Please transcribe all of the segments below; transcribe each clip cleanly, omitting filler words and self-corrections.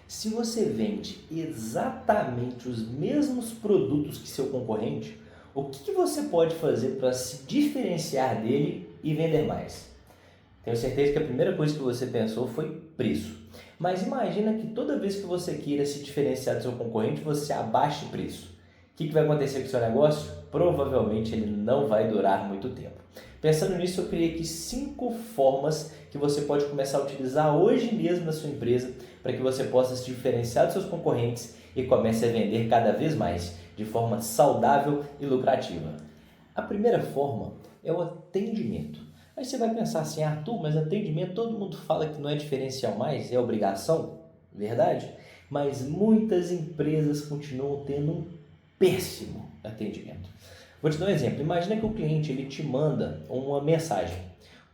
Se você vende exatamente os mesmos produtos que seu concorrente, o que você pode fazer para se diferenciar dele e vender mais? Tenho certeza que a primeira coisa que você pensou foi preço. Mas imagina que toda vez que você queira se diferenciar do seu concorrente, você abaixe o preço. O que vai acontecer com o seu negócio? Provavelmente ele não vai durar muito tempo. Pensando nisso, eu criei aqui 5 formas que você pode começar a utilizar hoje mesmo na sua empresa para que você possa se diferenciar dos seus concorrentes e comece a vender cada vez mais, de forma saudável e lucrativa. A primeira forma é o atendimento. Aí você vai pensar assim, Arthur, mas atendimento todo mundo fala que não é diferencial mais, é obrigação, verdade? Mas muitas empresas continuam tendo um péssimo atendimento. Vou te dar um exemplo, imagina que o cliente ele te manda uma mensagem.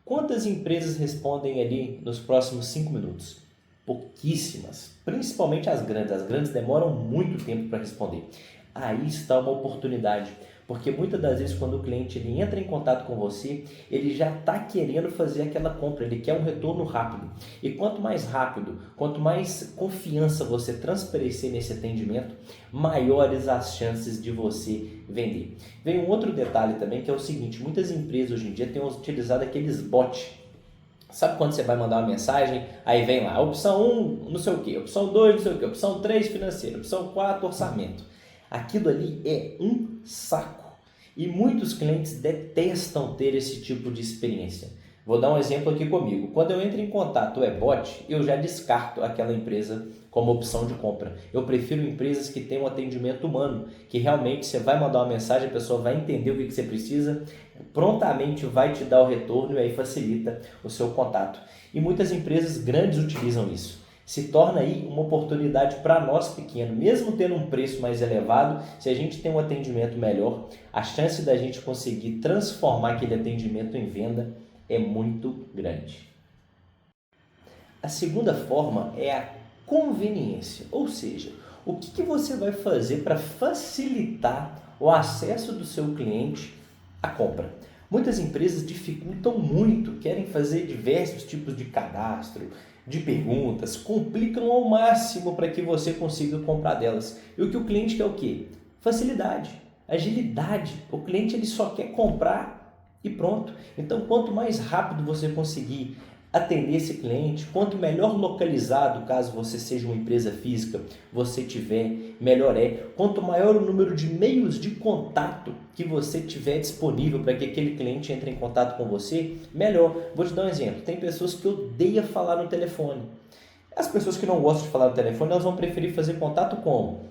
Quantas empresas respondem ali nos próximos 5 minutos? Pouquíssimas, principalmente as grandes demoram muito tempo para responder. Aí está uma oportunidade, porque muitas das vezes quando o cliente ele entra em contato com você, ele já está querendo fazer aquela compra, ele quer um retorno rápido. E quanto mais rápido, quanto mais confiança você transparecer nesse atendimento, maiores as chances de você vender. Vem um outro detalhe também que é o seguinte, muitas empresas hoje em dia têm utilizado aqueles bots. Sabe quando você vai mandar uma mensagem, aí vem lá, opção 1, não sei o que, opção 2, não sei o que, opção 3, financeiro, opção 4, orçamento. Aquilo ali é um saco e muitos clientes detestam ter esse tipo de experiência. Vou dar um exemplo aqui comigo. Quando eu entro em contato é bot, eu já descarto aquela empresa como opção de compra. Eu prefiro empresas que tenham um atendimento humano, que realmente você vai mandar uma mensagem, a pessoa vai entender o que você precisa, prontamente vai te dar o retorno e aí facilita o seu contato. E muitas empresas grandes utilizam isso. Se torna aí uma oportunidade para nós pequenos, mesmo tendo um preço mais elevado, se a gente tem um atendimento melhor, a chance da gente conseguir transformar aquele atendimento em venda é muito grande. A segunda forma é a conveniência, ou seja, o que você vai fazer para facilitar o acesso do seu cliente à compra. Muitas empresas dificultam muito, querem fazer diversos tipos de cadastro, de perguntas, complicam ao máximo para que você consiga comprar delas. E o que o cliente quer é o quê? Facilidade, agilidade. O cliente ele só quer comprar e pronto. Então, quanto mais rápido você conseguir atender esse cliente, quanto melhor localizado, caso você seja uma empresa física, você tiver, melhor é. Quanto maior o número de meios de contato que você tiver disponível para que aquele cliente entre em contato com você, melhor. Vou te dar um exemplo. Tem pessoas que odeiam falar no telefone. As pessoas que não gostam de falar no telefone, elas vão preferir fazer contato como?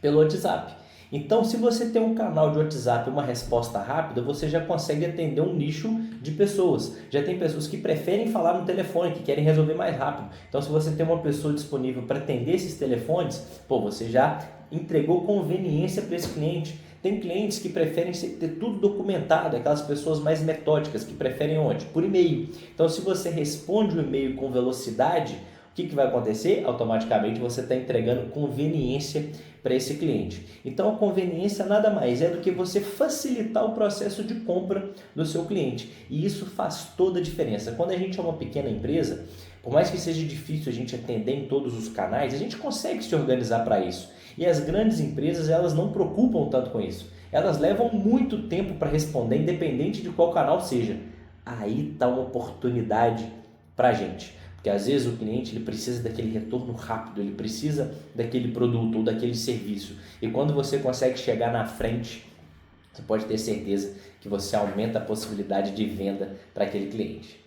Pelo WhatsApp. Então, se você tem um canal de WhatsApp e uma resposta rápida, você já consegue atender um nicho de pessoas. Já tem pessoas que preferem falar no telefone, que querem resolver mais rápido. Então, se você tem uma pessoa disponível para atender esses telefones, você já entregou conveniência para esse cliente. Tem clientes que preferem ter tudo documentado, aquelas pessoas mais metódicas, que preferem onde? Por e-mail. Então, se você responde o e-mail com velocidade, o que vai acontecer? Automaticamente você está entregando conveniência para esse cliente. Então a conveniência nada mais é do que você facilitar o processo de compra do seu cliente. E isso faz toda a diferença. Quando a gente é uma pequena empresa, por mais que seja difícil a gente atender em todos os canais, a gente consegue se organizar para isso. E as grandes empresas, elas não preocupam tanto com isso. Elas levam muito tempo para responder, independente de qual canal seja. Aí está uma oportunidade para a gente. Porque às vezes o cliente ele precisa daquele retorno rápido, ele precisa daquele produto ou daquele serviço. E quando você consegue chegar na frente, você pode ter certeza que você aumenta a possibilidade de venda para aquele cliente.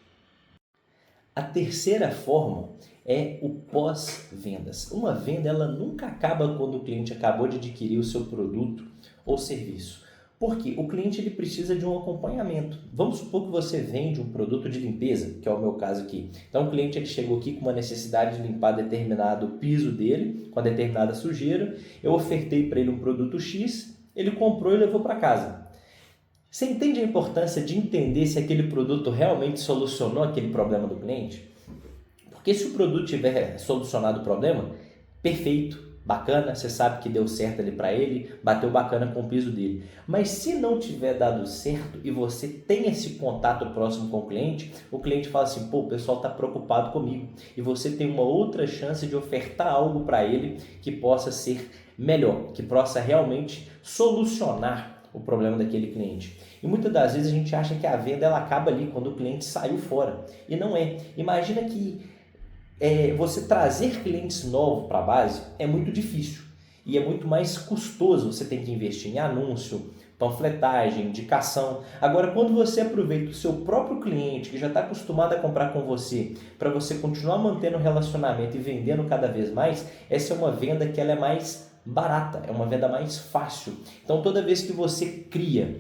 A terceira forma é o pós-vendas. Uma venda ela nunca acaba quando o cliente acabou de adquirir o seu produto ou serviço. Porque o cliente ele precisa de um acompanhamento. Vamos supor que você vende um produto de limpeza, que é o meu caso aqui. Então o cliente ele chegou aqui com uma necessidade de limpar determinado piso dele, com determinada sujeira. Eu ofertei para ele um produto X, ele comprou e levou para casa. Você entende a importância de entender se aquele produto realmente solucionou aquele problema do cliente? Porque se o produto tiver solucionado o problema, perfeito. bacana, você sabe que deu certo ali para ele, bateu bacana com o piso dele. Mas se não tiver dado certo e você tem esse contato próximo com o cliente fala assim, pô, o pessoal está preocupado comigo. E você tem uma outra chance de ofertar algo para ele que possa ser melhor, que possa realmente solucionar o problema daquele cliente. E muitas das vezes a gente acha que a venda ela acaba ali quando o cliente saiu fora. E não é. Imagina que você trazer clientes novos para a base é muito difícil e é muito mais custoso. Você tem que investir em anúncio, panfletagem, indicação. Agora, quando você aproveita o seu próprio cliente que já está acostumado a comprar com você para você continuar mantendo o relacionamento e vendendo cada vez mais, essa é uma venda que ela é mais barata, é uma venda mais fácil. Então, toda vez que você cria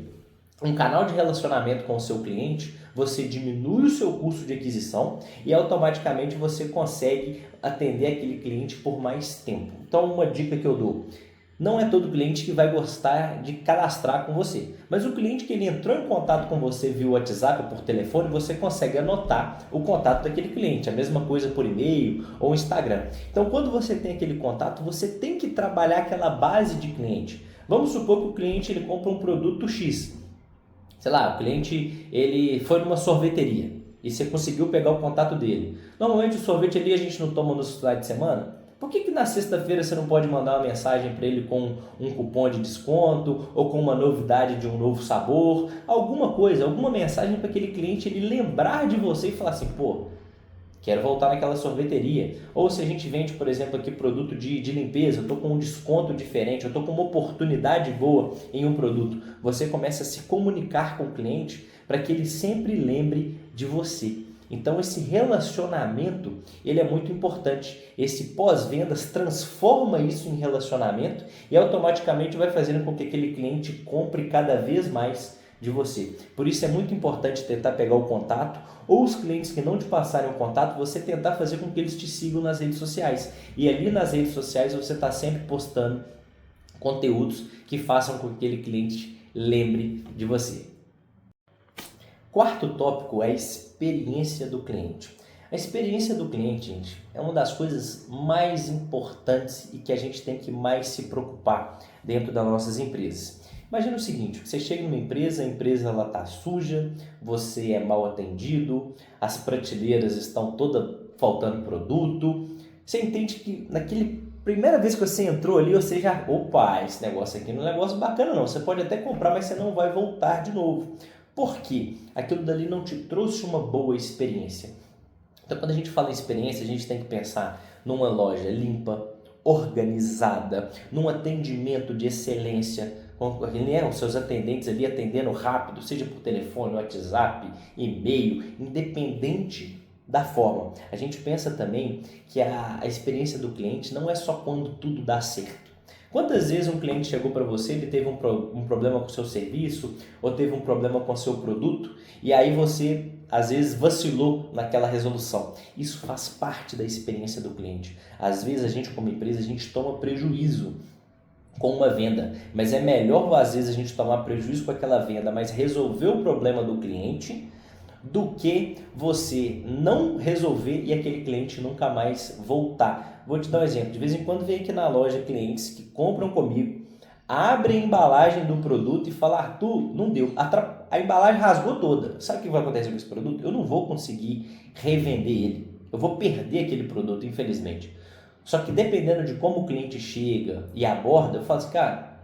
um canal de relacionamento com o seu cliente, você diminui o seu custo de aquisição e automaticamente você consegue atender aquele cliente por mais tempo. Então, uma dica que eu dou, não é todo cliente que vai gostar de cadastrar com você, mas o cliente que ele entrou em contato com você via WhatsApp ou por telefone, você consegue anotar o contato daquele cliente, a mesma coisa por e-mail ou Instagram. Então, quando você tem aquele contato, você tem que trabalhar aquela base de cliente. Vamos supor que o cliente ele compra um produto X. Sei lá, o cliente ele foi numa sorveteria e você conseguiu pegar o contato dele. Normalmente o sorvete ali a gente não toma nos finais de semana. Por que na sexta-feira você não pode mandar uma mensagem para ele com um cupom de desconto ou com uma novidade de um novo sabor? Alguma coisa, alguma mensagem para aquele cliente ele lembrar de você e falar assim, pô, quero voltar naquela sorveteria. Ou se a gente vende, por exemplo, aqui produto de limpeza, eu estou com um desconto diferente, eu estou com uma oportunidade boa em um produto. Você começa a se comunicar com o cliente para que ele sempre lembre de você. Então esse relacionamento, ele é muito importante. Esse pós-vendas transforma isso em relacionamento e automaticamente vai fazendo com que aquele cliente compre cada vez mais de você. Por isso é muito importante tentar pegar o contato ou os clientes que não te passarem o contato, você tentar fazer com que eles te sigam nas redes sociais. E ali nas redes sociais você está sempre postando conteúdos que façam com que aquele cliente lembre de você. Quarto tópico é a experiência do cliente. A experiência do cliente, gente, é uma das coisas mais importantes e que a gente tem que mais se preocupar dentro das nossas empresas. Imagina o seguinte, você chega numa empresa, a empresa está suja, você é mal atendido, as prateleiras estão todas faltando produto. Você entende que naquele primeira vez que você entrou ali, você já, opa, esse negócio aqui não é um negócio bacana não. Você pode até comprar, mas você não vai voltar de novo. Por quê? Aquilo dali não te trouxe uma boa experiência. Então, quando a gente fala em experiência, a gente tem que pensar numa loja limpa, organizada, num atendimento de excelência, com os seus atendentes ali atendendo rápido, seja por telefone, WhatsApp, e-mail, independente da forma. A gente pensa também que a experiência do cliente não é só quando tudo dá certo. Quantas vezes um cliente chegou para você, ele teve um problema com o seu serviço ou teve um problema com o seu produto e aí você às vezes vacilou naquela resolução. Isso faz parte da experiência do cliente. Às vezes a gente como empresa, a gente toma prejuízo com uma venda, mas é melhor às vezes a gente tomar prejuízo com aquela venda, mas resolver o problema do cliente do que você não resolver e aquele cliente nunca mais voltar. Vou te dar um exemplo. De vez em quando vem aqui na loja clientes que compram comigo, abrem a embalagem do produto e falam, Arthur, não deu. A embalagem rasgou toda. Sabe o que vai acontecer com esse produto? Eu não vou conseguir revender ele. Eu vou perder aquele produto, infelizmente. Só que dependendo de como o cliente chega e aborda, eu falo assim, cara,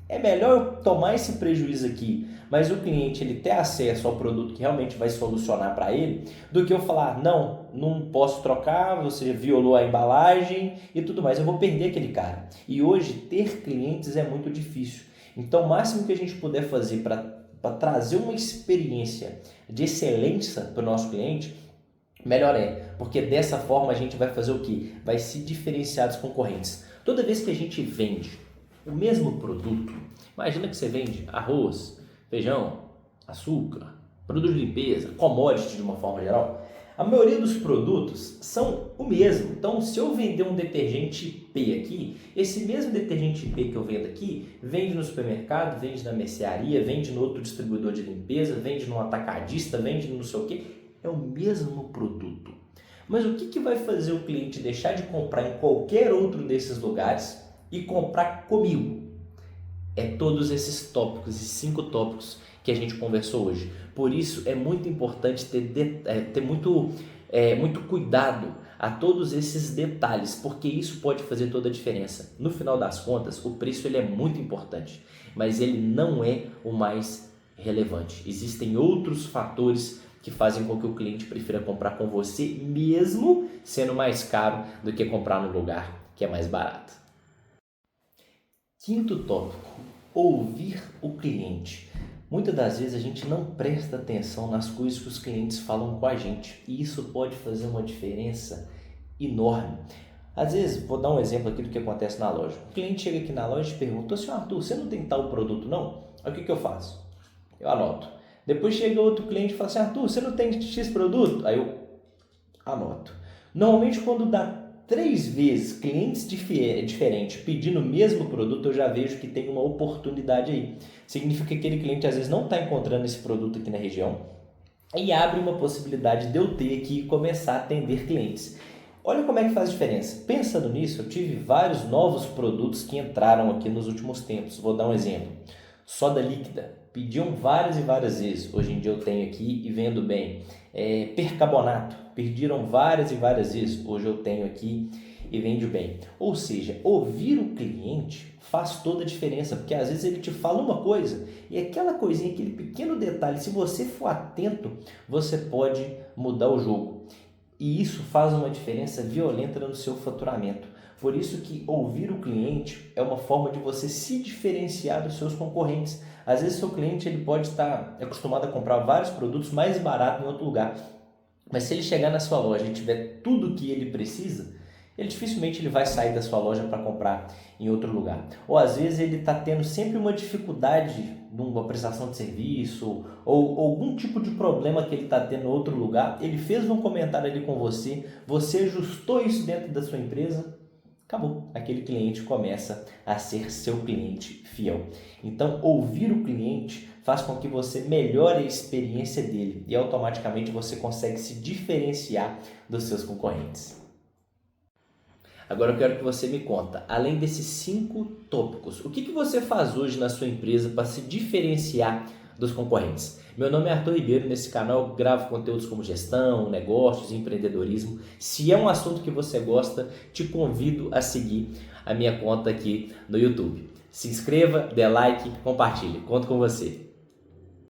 é melhor eu tomar esse prejuízo aqui, mas o cliente ele ter acesso ao produto que realmente vai solucionar para ele, do que eu falar, não posso trocar, você violou a embalagem e tudo mais, eu vou perder aquele cara. E hoje ter clientes é muito difícil. Então o máximo que a gente puder fazer para trazer uma experiência de excelência para o nosso cliente, melhor é, porque dessa forma a gente vai fazer o quê? Vai se diferenciar dos concorrentes. Toda vez que a gente vende o mesmo produto, imagina que você vende arroz, feijão, açúcar, produto de limpeza, commodity de uma forma geral, a maioria dos produtos são o mesmo. Então, se eu vender um detergente P aqui, esse mesmo detergente P que eu vendo aqui, vende no supermercado, vende na mercearia, vende no outro distribuidor de limpeza, vende no atacadista, vende no não sei o que, é o mesmo produto. Mas o que vai fazer o cliente deixar de comprar em qualquer outro desses lugares e comprar comigo? É todos esses tópicos, esses 5 tópicos que a gente conversou hoje. Por isso é muito importante ter muito cuidado a todos esses detalhes, porque isso pode fazer toda a diferença. No final das contas, o preço ele é muito importante, mas ele não é o mais relevante. Existem outros fatores que fazem com que o cliente prefira comprar com você, mesmo sendo mais caro do que comprar no lugar que é mais barato. Quinto tópico, ouvir o cliente. Muitas das vezes a gente não presta atenção nas coisas que os clientes falam com a gente e isso pode fazer uma diferença enorme. Às vezes, vou dar um exemplo aqui do que acontece na loja. O cliente chega aqui na loja e pergunta: "Senhor Arthur, você não tem tal produto não?" Aí o que eu faço? Eu anoto. Depois chega outro cliente e fala assim: "Arthur, você não tem X produto?" Aí eu anoto. Normalmente quando dá 3 vezes clientes diferentes pedindo o mesmo produto, eu já vejo que tem uma oportunidade aí. Significa que aquele cliente às vezes não está encontrando esse produto aqui na região e abre uma possibilidade de eu ter que começar a atender clientes. Olha como é que faz diferença. Pensando nisso, eu tive vários novos produtos que entraram aqui nos últimos tempos. Vou dar um exemplo. Soda líquida. Pediam várias e várias vezes. Hoje em dia eu tenho aqui e vendo bem. Percarbonato. Pediram várias e várias vezes. Hoje eu tenho aqui e vende bem. Ou seja, ouvir o cliente faz toda a diferença, porque às vezes ele te fala uma coisa e aquela coisinha, aquele pequeno detalhe, se você for atento, você pode mudar o jogo. E isso faz uma diferença violenta no seu faturamento. Por isso que ouvir o cliente é uma forma de você se diferenciar dos seus concorrentes. Às vezes seu cliente ele pode estar acostumado a comprar vários produtos mais baratos em outro lugar, mas se ele chegar na sua loja e tiver tudo o que ele precisa, ele dificilmente vai sair da sua loja para comprar em outro lugar. Ou às vezes ele está tendo sempre uma dificuldade numa prestação de serviço ou algum tipo de problema que ele está tendo em outro lugar, ele fez um comentário ali com você, você ajustou isso dentro da sua empresa, acabou. Aquele cliente começa a ser seu cliente fiel. Então, ouvir o cliente faz com que você melhore a experiência dele e automaticamente você consegue se diferenciar dos seus concorrentes. Agora eu quero que você me conta, além desses 5 tópicos, o que você faz hoje na sua empresa para se diferenciar dos concorrentes? Meu nome é Arthur Ribeiro, nesse canal eu gravo conteúdos como gestão, negócios, empreendedorismo. Se é um assunto que você gosta, te convido a seguir a minha conta aqui no YouTube. Se inscreva, dê like, compartilhe. Conto com você.